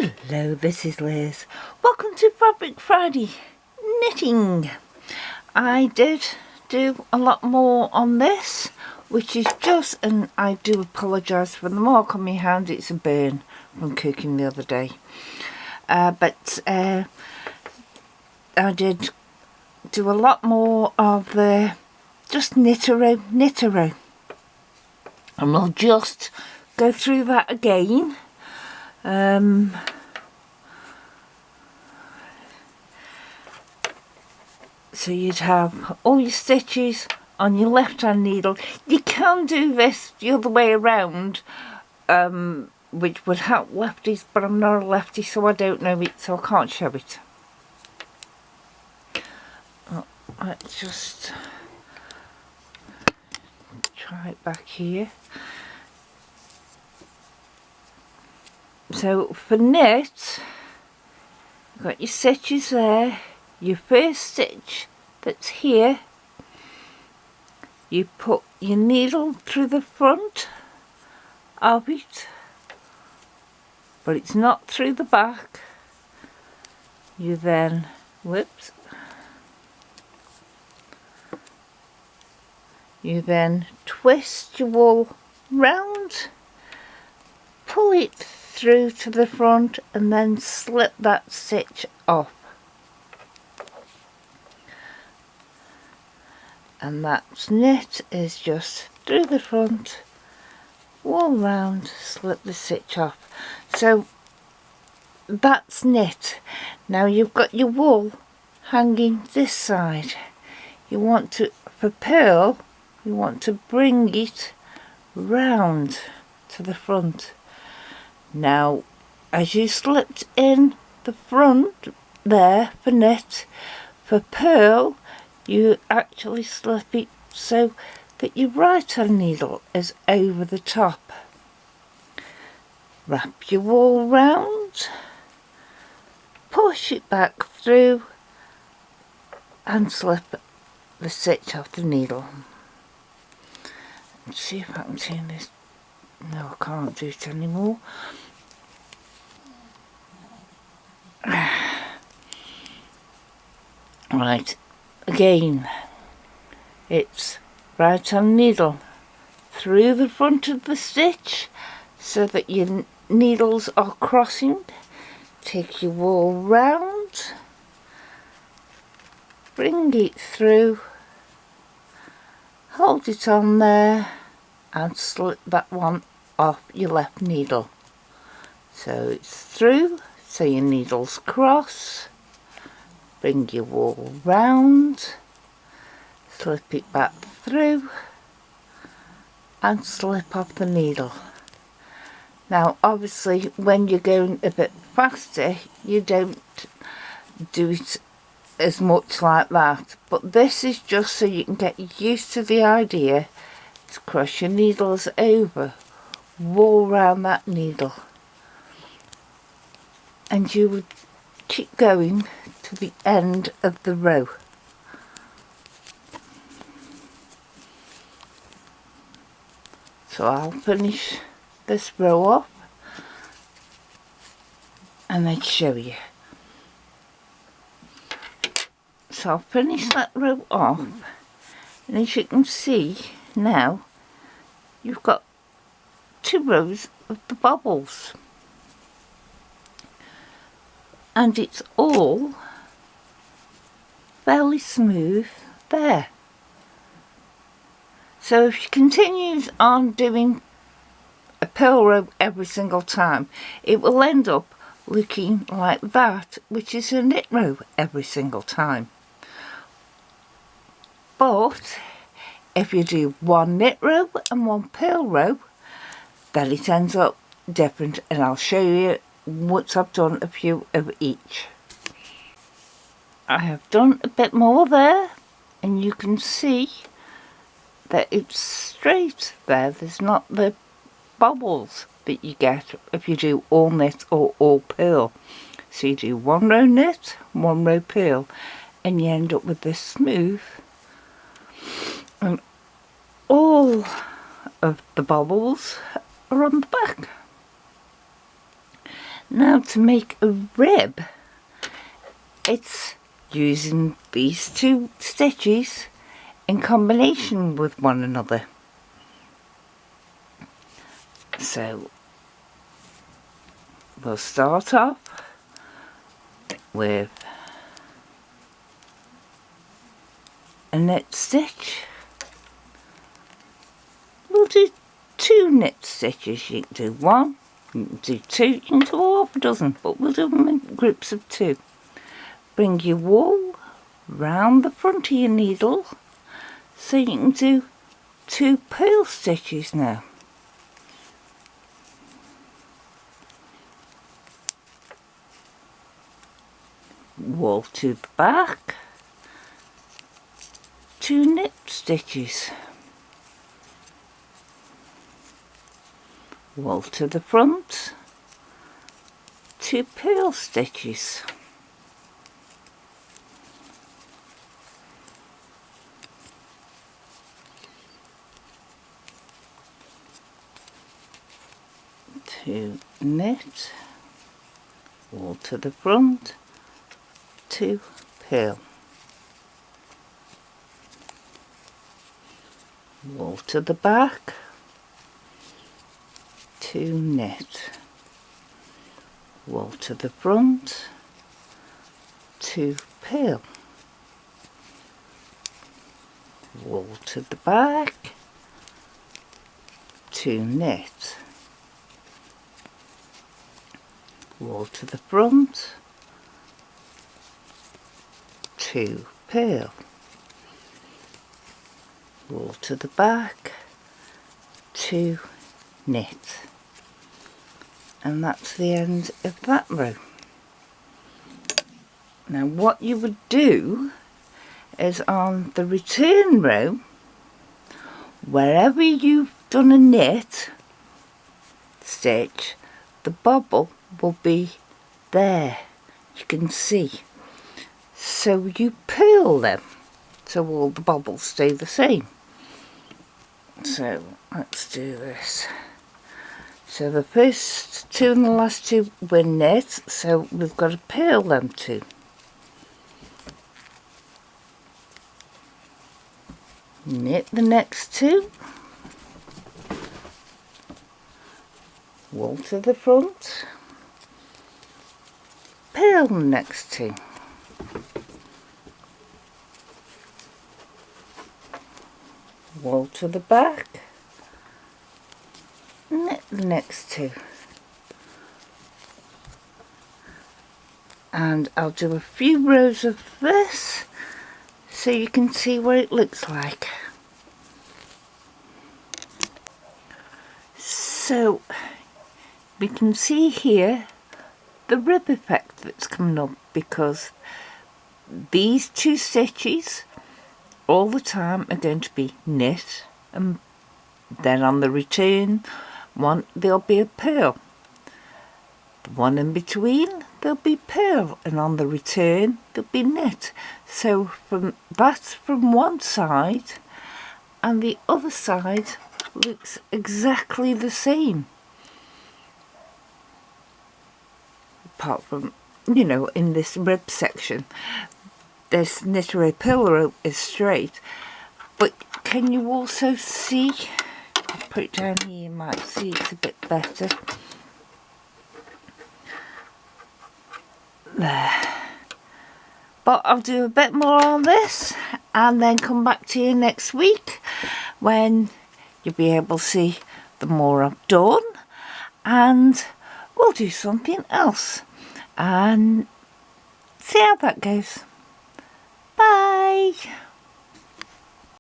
Hello, this is Liz. Welcome to Fabric Friday knitting. I did do a lot more on this, which is just, and I do apologise for the mark on my hand, it's a burn from cooking the other day. But I did do a lot more of the just knit-a-row. And we'll just go through that again. So you'd have all your stitches on your left hand needle. You can do this the other way around, which would help lefties, but I'm not a lefty, so I don't know it, so I can't show it. Let's just try it back here. So for knit, you've got your stitches there. Your first stitch that's here, you put your needle through the front of it, but it's not through the back. You then, you then twist your wool round, pull it through to the front, and then slip that stitch off. And that knit is just through the front, wool round, slip the stitch off. So that's knit. Now you've got your wool hanging this side. You want to, for purl, you want to bring it round to the front. Now as you slipped in the front there for knit, for purl you actually slip it so that your right hand needle is over the top. Wrap your wool round, push it back through and slip the stitch off the needle. Let's see if I can turn this. No, I can't do it anymore. Right. Again, it's right hand needle through the front of the stitch so that your needles are crossing. Take your wool round, bring it through, hold it on there and slip that one off your left needle. So it's through, so your needles cross. Bring your wool round, slip it back through and slip off the needle. Now obviously when you're going a bit faster you don't do it as much like that, but this is just so you can get used to the idea to cross your needles over, wool round that needle, and you would keep going to the end of the row. So I'll finish this row off and then show you. So I'll finish that row off, and as you can see now you've got 2 rows of the bobbles, and it's all fairly smooth there. So if she continues on doing a purl row every single time, it will end up looking like that, which is a knit row every single time. But if you do 1 knit row and 1 purl row, then it ends up different, and I'll show you once I've done a few of each. I have done a bit more there, and you can see that it's straight there. There's not the bobbles that you get if you do all knit or all purl. So you do 1 row knit, 1 row purl, and you end up with this smooth, and all of the bobbles are on the back. Now to make a rib, it's using these two stitches in combination with one another. So we'll start off with a knit stitch. We'll do 2 knit stitches. You can do 1, you can do 2, you can do half a dozen, but we'll do them in groups of 2. Bring your wool round the front of your needle, so you can do 2 purl stitches now. Wool to the back, 2 knit stitches. Wool to the front, 2 purl stitches. To knit, wool to the front, 2 purl, wool to the back, 2 knit, wool to the front, 2 purl, wool to the back, 2 knit, wool to the front, 2 purl, wool to the back, 2 knit. And that's the end of that row. Now what you would do is on the return row, wherever you've done a knit stitch, the bobble will be there, you can see. So you purl them so all the bobbles stay the same. So let's do this. So the first 2 and the last 2 were knit, so we've got to purl them 2. Knit the next 2. Wool to the front. Purl the next 2. Wool to the back. Knit the next 2. And I'll do a few rows of this so you can see what it looks like. So we can see here the rib effect that's coming up, because these 2 stitches all the time are going to be knit, and then on the return one there'll be a purl. The one in between there'll be purl, and on the return there'll be knit. So that's from one side, and the other side looks exactly the same, apart from, you know, in this rib section this knit row purl row is straight. But can you also see, I'll put it down here, you might see it a bit better. There. But I'll do a bit more on this and then come back to you next week when you'll be able to see the more I've done, and we'll do something else and see how that goes. Bye!